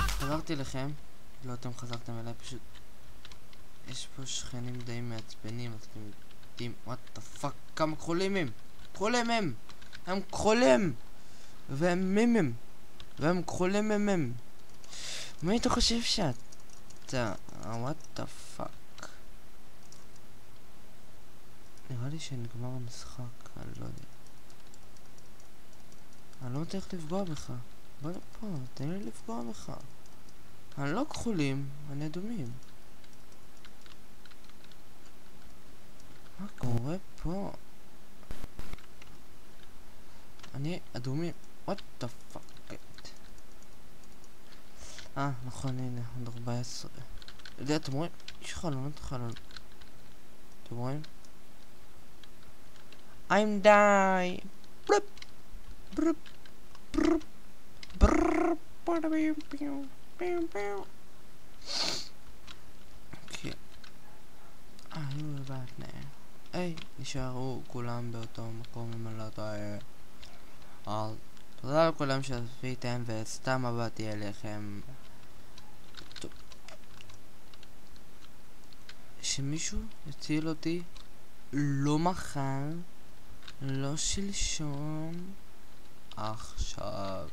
חזרתי לכם, לא אתם חזרתם אליי, פשוט יש פה שכנים די מעצבנים, אז אתם יודעים, what the fuck, כמה כחולים הם? כחולים הם! הם כחולים! והם מימים! והם כחולים הם! מי אתה חושב שאתה? what the fuck? נראה לי שנגמר המשחק, אני לא יודע. אני לא מצליח לפגוע בך. בוא לפה, תן לי לפגוע בך. אני לא כחולים, אני אדומים. מה קורה פה? אני אדומים. what the fuck? נכון, הנה, עוד 14. יודע, אתם רואים? יש חלונות. אתם רואים? I'm die! בלופ! בלופ! בלופ! בלופ! אוקיי. היו לבטנה. היי, נשארו כולם באותו מקום אם אני לא טועה. תודה לכולם שעשיתם וסתם עבדתי אליכם. שמישהו יציל אותי לא מחר, לא שלשום, עכשיו.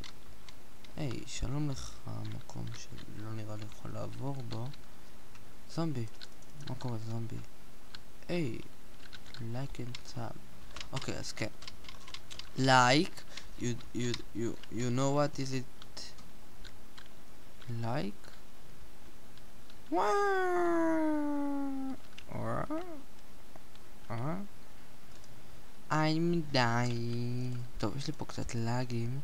היי, שלום לך, מקום שלא נראה לי יכול לעבור בו. זומבי, מה קורה זומבי? היי, לייק and tab. אוקיי, אז כן. Like, you know what is it? Like? I'm dying. טוב, יש לי פה קצת לאגים.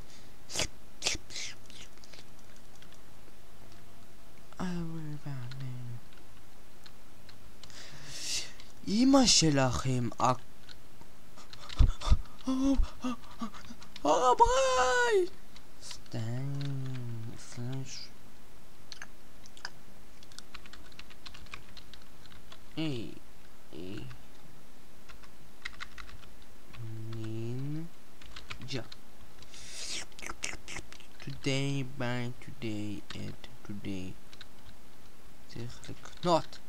אמא שלכם ביי! סתם סלש היי נינג'ה today by today at today צריך לקנות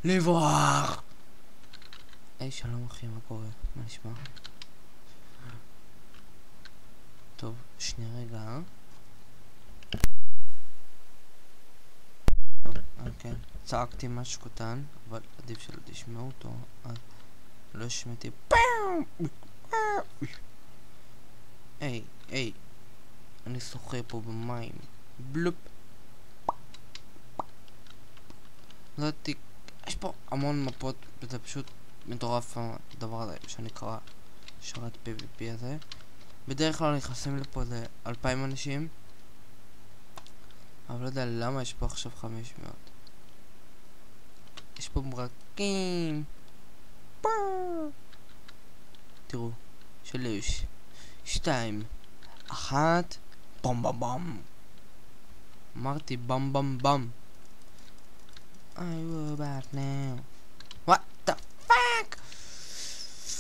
לברוח. היי שלום אחי, מה קורה? מה נשמע? טוב, שנייה רגע. כן, צעקתי משהו קטן, אבל עדיף שלא תשמעו אותו, אז לא שמעתי. היי, אני שוחה פה במים. בלופ. זאתי, יש פה המון מפות, וזה פשוט מטורף הדבר הזה שנקרא שרת PvP הזה. בדרך כלל נכנסים לפה זה 2,000 אנשים, אבל לא יודע למה יש פה עכשיו 500. יש פה מברקים. תראו, 3, 2, 1, בום בום בום. אמרתי בום בום בום. I will back now. What the fuck?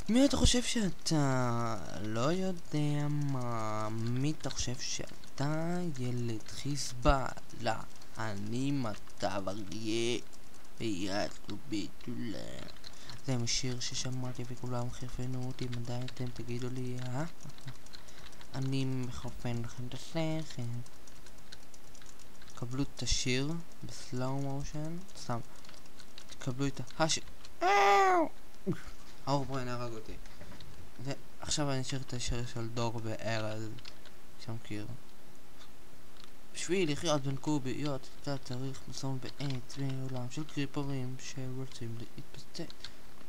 מי אתה חושב שאתה? לא יודע מה. מי אתה חושב שאתה? ילד חיזבאללה. אני מטב אריה ויד וביטולה. זה משיר ששמעתי וכולם חירפנו אותי. מדי אתם תגידו לי אני מחרפן לכם את השכל. קבלו את השיר בסלואו מושן. סתם תקבלו את השיר. האור בריין הרג אותי. ועכשיו אני אשאיר את השיר של דור וארז שמכיר. בשביל לחיות בין קוביות אתה צריך מסום בעץ בעולם של קריפרים שרוצים להתפסט.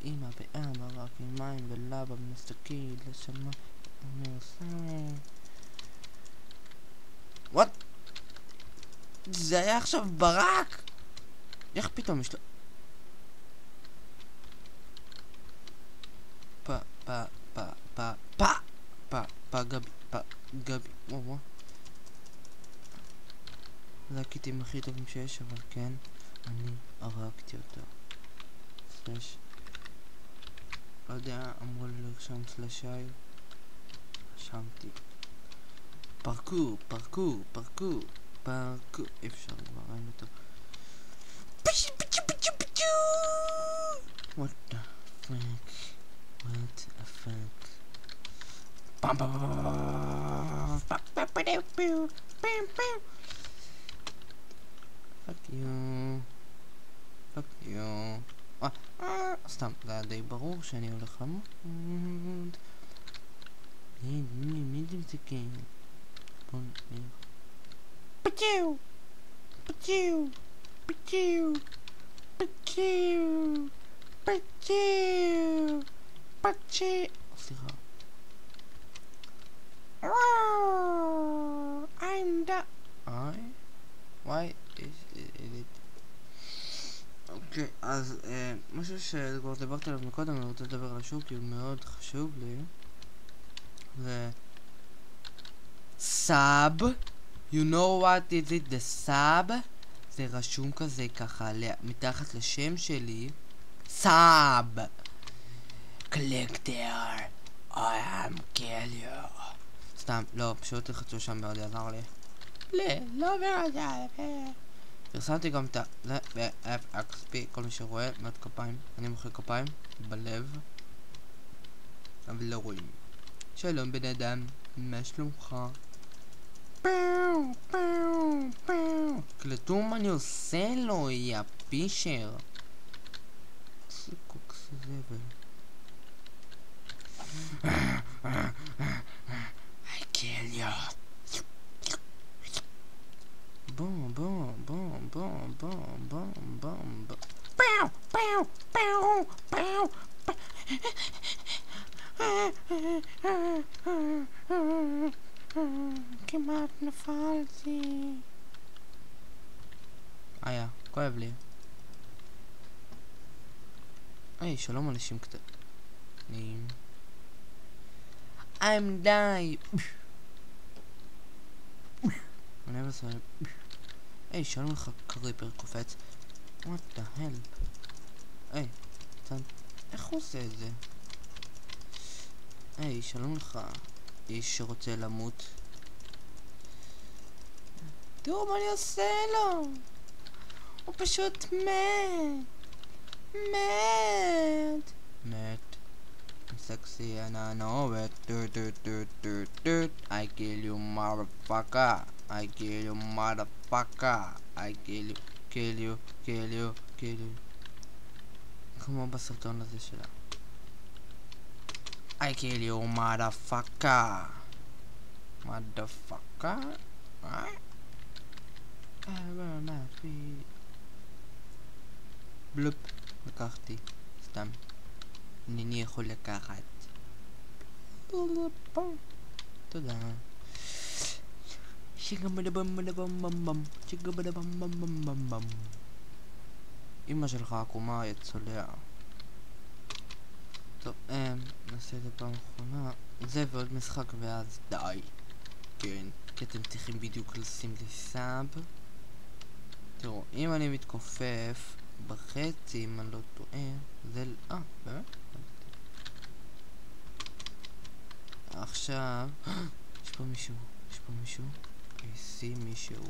אמא באמא רק עם מים ולבה מסתכל לשמה ומרסם. וואט? זה היה עכשיו ברק? איך פתאום יש לו... גבי וואו זה הקיטים הכי טובים שיש, אבל כן, אני הרגתי אותו. לנחש. לא יודע, אמרו לי לרשום סלשי. רשמתי. פרקור, פרקור, פרקור, פרקור. אי אפשר כבר, אין אותו. פיצ'ו פיצ'ו פיצ'ו פיצ'ו! What the fuck? What the fuck? Bam bam bam. Fuck you. Fuck you. סתם, זה היה די ברור שאני הולך למות. מי זה מסתכל? בוא נראה. פצ'ו! פצ'ו! פצ'ו! פצ'ו! פצ'ו! פצ'ו! סליחה. I'm the... Why is it... אוקיי, אז משהו שכבר דיברתי עליו מקודם, אני רוצה לדבר על השוק כי הוא מאוד חשוב לי. זה... סאב. You know what is it? The sub? זה רשום כזה ככה מתחת לשם שלי. סאב. Collector. I am kill you. סתם, לא, פשוט תלחצו שם מאוד יעזר לי. לא מאוד. פרסמתי גם את זה ב-FXP, כל מי שרואה, מאוד כפיים. אני מוחא כפיים בלב. אבל לא רואים. שלום בן אדם, מה שלומך? פאו, פאו, פאו. קלטו מה אני עושה לו, יא פישר. איזה קוקס זבל. I kill you. Boom, boom, boom, boom, boom, boom, boom, boom. Pow, pow, pow, pow. כמעט נפלתי. היה, כואב לי. היי, שלום אנשים קטנים. I'm die. אני בסדר. היי, שלום לך קריפר קופץ. What the hell? היי, איך הוא עושה את זה? היי, שלום לך איש שרוצה למות. תראו מה אני עושה לו. הוא פשוט מת. מת. Sexy and I know it. I kill you motherfucker. I kill you motherfucker. I kill you. כמו בסרטון הזה שלה. I kill you motherfucker. בלופ. לקחתי. סתם. אני יכול לקחת. תודה. אמא שלך עקומה יצולע. טוב, נעשה את זה פעם אחרונה. זה ועוד משחק ואז די. כן, כי אתם צריכים בדיוק לשים לי סאב. תראו, אם אני מתכופף בחצי, אם אני לא טועה, זה... באמת? עכשיו... יש פה מישהו. אני מישהו.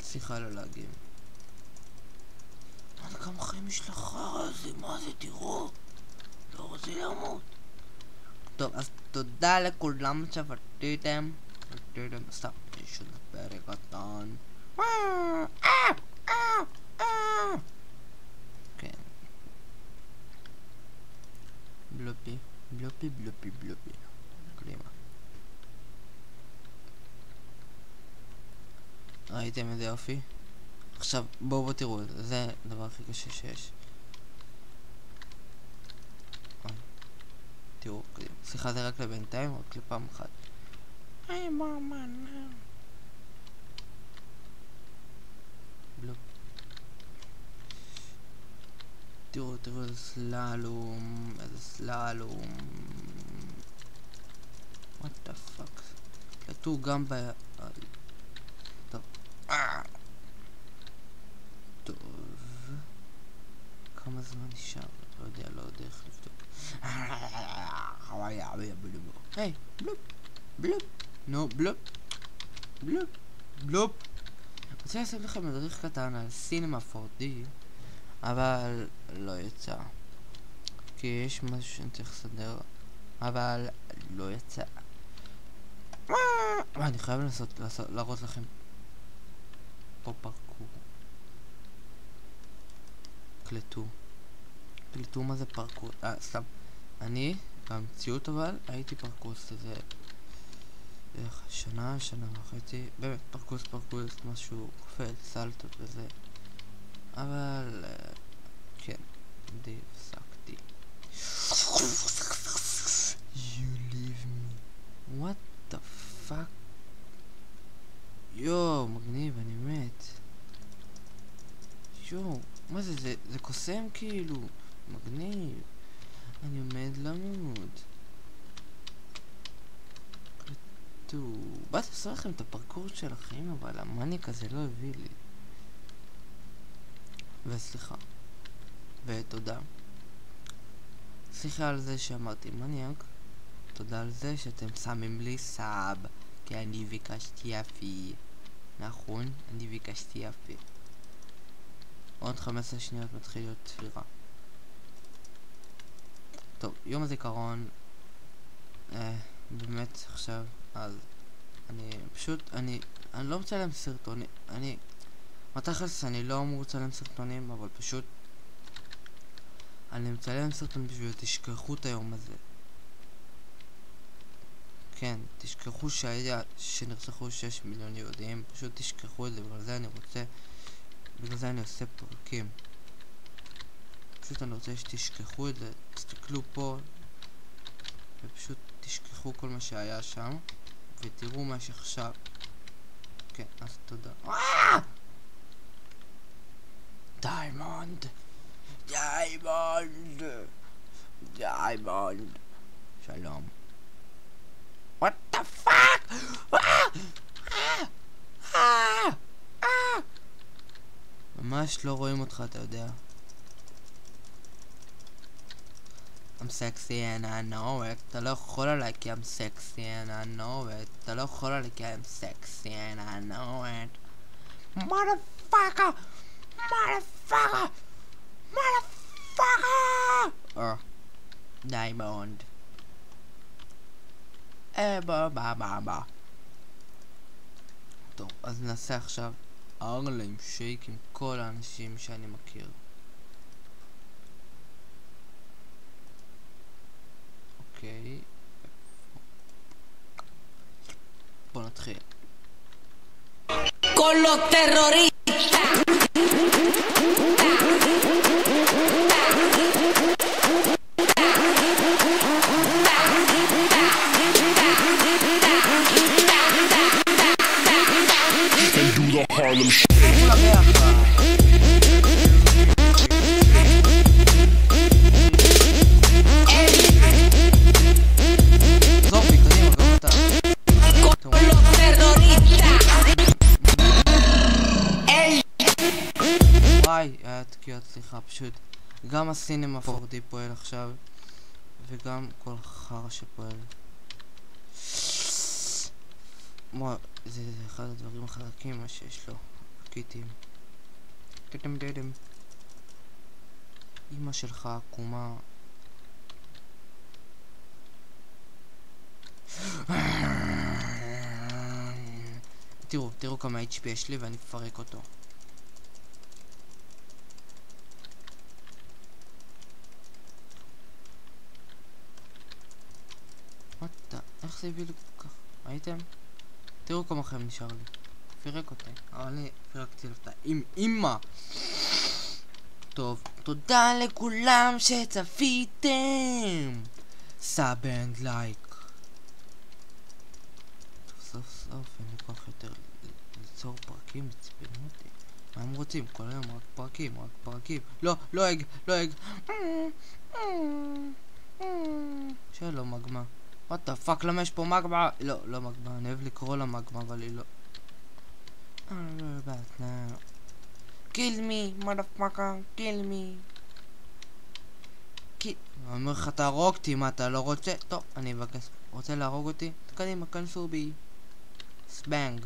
סליחה לא להגיב. כמה חיים יש לך הזה? מה זה? תראו. לא רוצה למות. טוב, אז תודה לכולם שפרטיתם. סתם, יש עוד פרק קטן. כן. בלופי. קדימה. ראיתם איזה יופי? עכשיו בואו תראו, זה הדבר הכי קשה שיש. תראו, קדימה. סליחה, זה רק לבינתיים, רק לפעם אחת. היי מאמן. בלופ. תראו איזה סללום, what the fuck. קלטו גם ב... טוב. טוב. כמה זמן נשאר? לא יודע, לא יודע איך לבדוק. היי, בלופ. בלופ. נו, בלופ. בלופ. בלופ. רוצה לעשות לכם מדריך קטן על סינמה 4D, אבל לא יצא. כי יש משהו שאני צריך לסדר, אבל לא יצא. אני חייב לנסות להראות לכם פה פרקור. קלטו מה זה פרקור. סתם. אני במציאות אבל הייתי פרקוס לזה שנה וחצי. באמת פרקוס משהו קופץ, סלטות וזה, אבל כן, די הפסקתי. You leave me. What the fuck? יו, מגניב, אני מת. יו, מה זה? זה קוסם כאילו. מגניב. אני עומד למות. באתי לעשות לכם את הפרקור של החיים, אבל המניאק הזה לא הביא לי. וסליחה. ותודה. סליחה על זה שאמרתי מניאק. תודה על זה שאתם שמים לי סאב, כי אני ביקשתי יפי. נכון? אני ביקשתי יפי. עוד 15 שניות מתחיל להיות צפירה. טוב, יום הזיכרון. באמת עכשיו, אז אני לא מצלם סרטונים. מתחס אני לא אמור לצלם סרטונים, אבל פשוט אני מצלם סרטונים בשביל תשכחו את היום הזה. כן, תשכחו שנרצחו 6 מיליון יהודים, פשוט תשכחו את זה. בגלל זה אני עושה פרקים. פשוט אני רוצה שתשכחו את זה. תסתכלו פה ופשוט תשכחו כל מה שהיה שם ותראו מה שעכשיו. כן, אז תודה. דיימונד. שלום. What the fuck? ממש לא רואים אותך, אתה יודע. I'm sexy and I know it. אתה לא יכול עליי כי I'm sexy and I know it. אתה לא יכול עליי כי I'm sexy and I know it. Motherfucker! Motherfucker! Motherfucker! Diamond. בא. טוב, אז נעשה עכשיו ארלם שייק עם כל האנשים שאני מכיר. אוקיי. בוא נתחיל. Con los terroristas. And do the Harlem Shake. היה תקיעות, סליחה, פשוט גם הסינמה 4D פועל עכשיו וגם כל חרא שפועל. זה אחד הדברים החזקים מה שיש לו. קיטים דדם אמא שלך עקומה. תראו כמה HP יש לי ואני אפרק אותו. איך זה הביא לי כל כך? ראיתם? תראו כמה חיים נשאר לי. פירק אותי. אבל אני פירקתי אותה עם אמא. טוב, תודה לכולם שצפיתם. סאב אנד לייק. סוף אין לי כוח יותר ליצור פרקים, לצפנו אותי. מה הם רוצים? כל היום רק פרקים. לא אג. שלום מגמה. what the fuck, למה יש פה מגמה? לא, לא מגמה, אני אוהב לקרוא לה מגמה, אבל היא לא. kill me, motherfucker, kill me. אני אומר לך תהרוג אותי, מה אתה לא רוצה? טוב, אני אבקש. רוצה להרוג אותי? קדימה, כנסו בי. סבנג.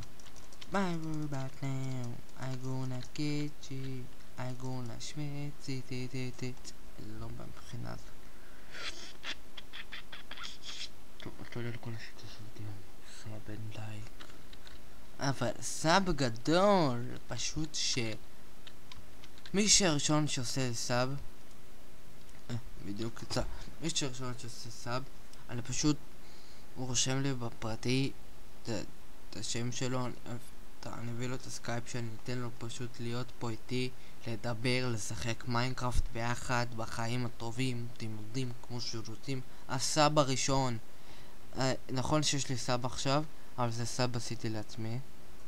ביי בת now, I gonna get you, I gonna schmitz it. לא מבחינה זו. טוב, אתה יודע לכל השיטה של סאב לייק. אבל סאב גדול, פשוט מי שהראשון שעושה סאב, בדיוק קצר, מי שהראשון שעושה סאב, אני פשוט, הוא רושם לי בפרטי את השם שלו, אני אביא לו את הסקייפ שאני אתן לו פשוט להיות פה איתי, לדבר, לשחק מיינקראפט ביחד, בחיים הטובים, אתם יודעים, כמו שרוצים. הסאב הראשון, נכון שיש לי סאב עכשיו, אבל זה סאב עשיתי לעצמי,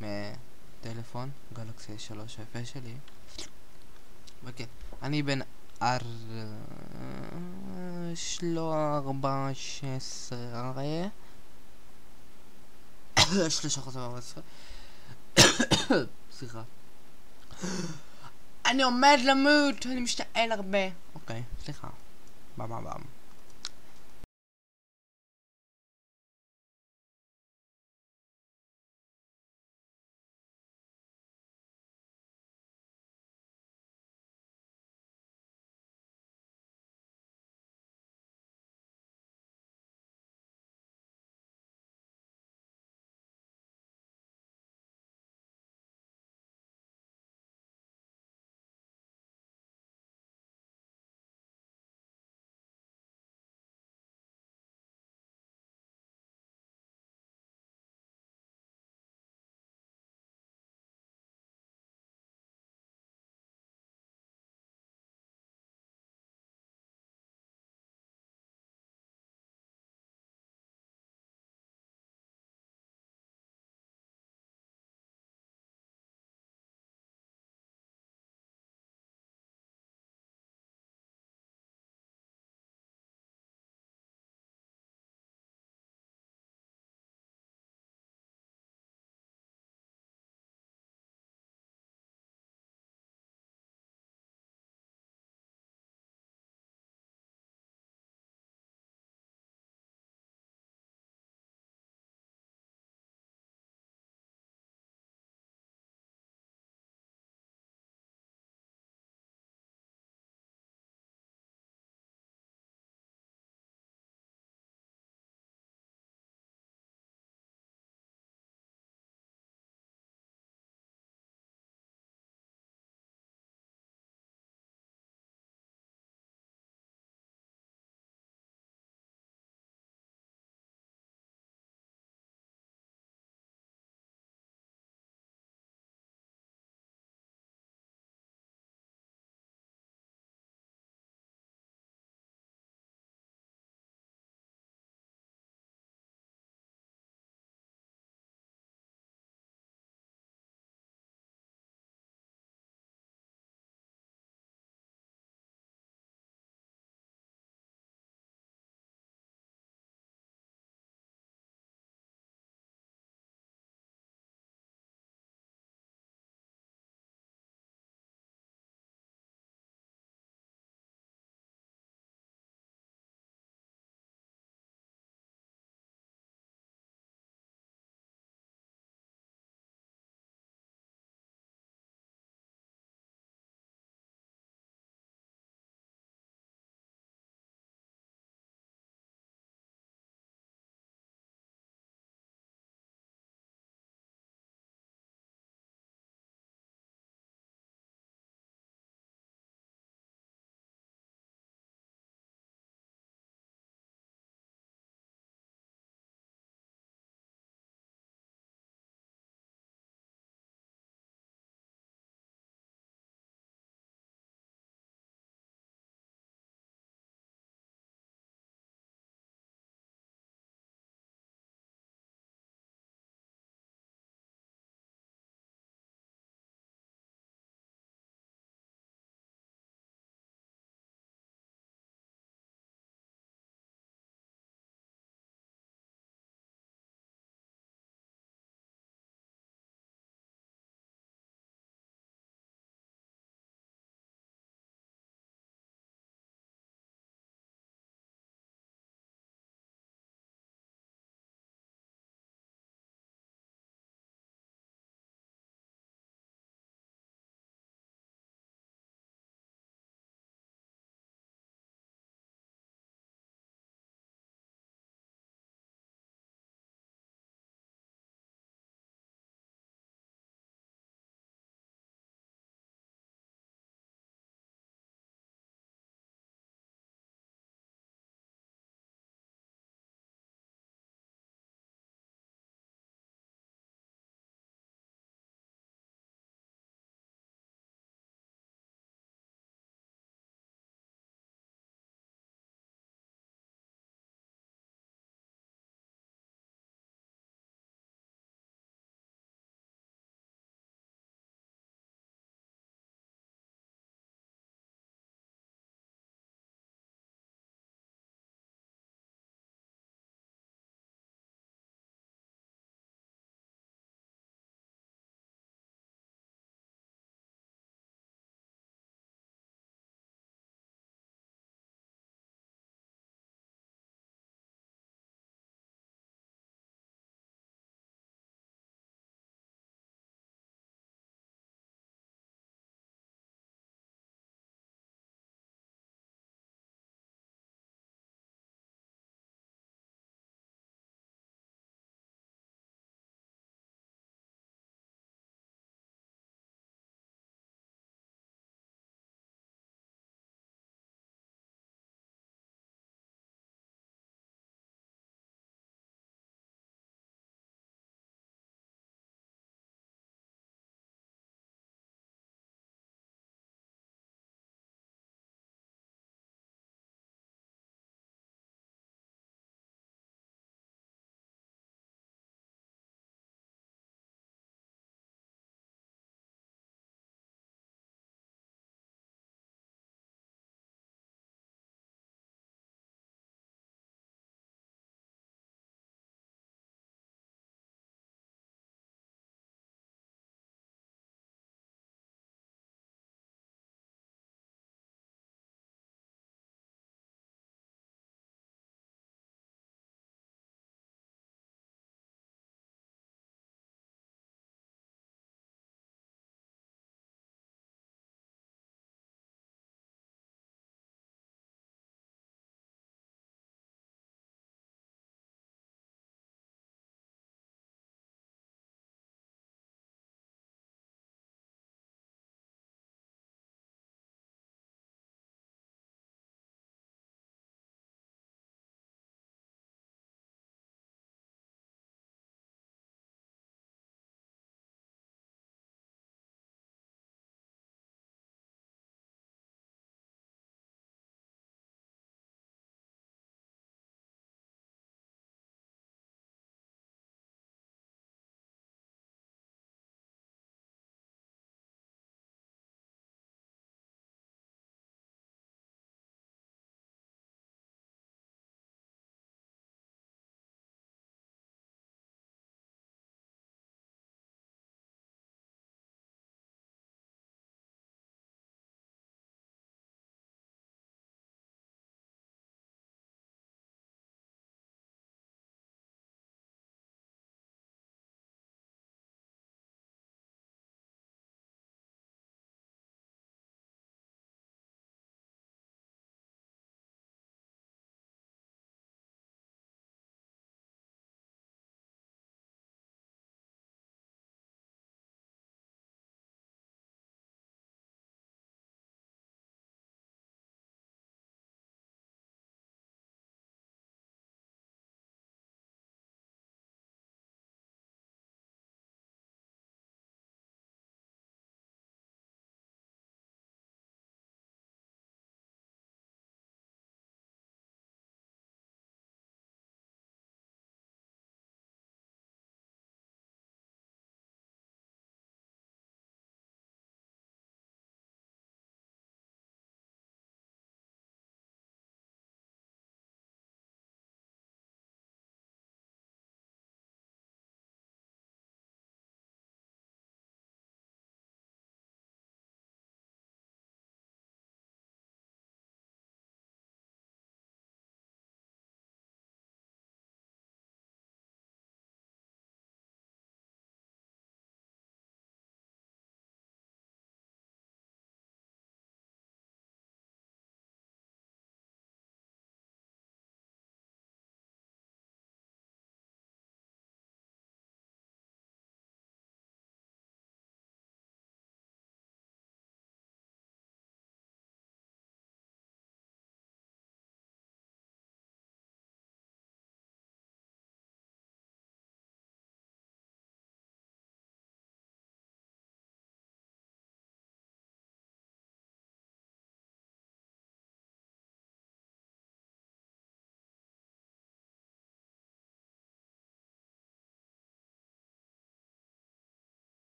מטלפון, גלקסי 3.0 שלי. אוקיי, אני בן 14 סליחה, אני עומד למות, אני משתעל הרבה. אוקיי, סליחה. במ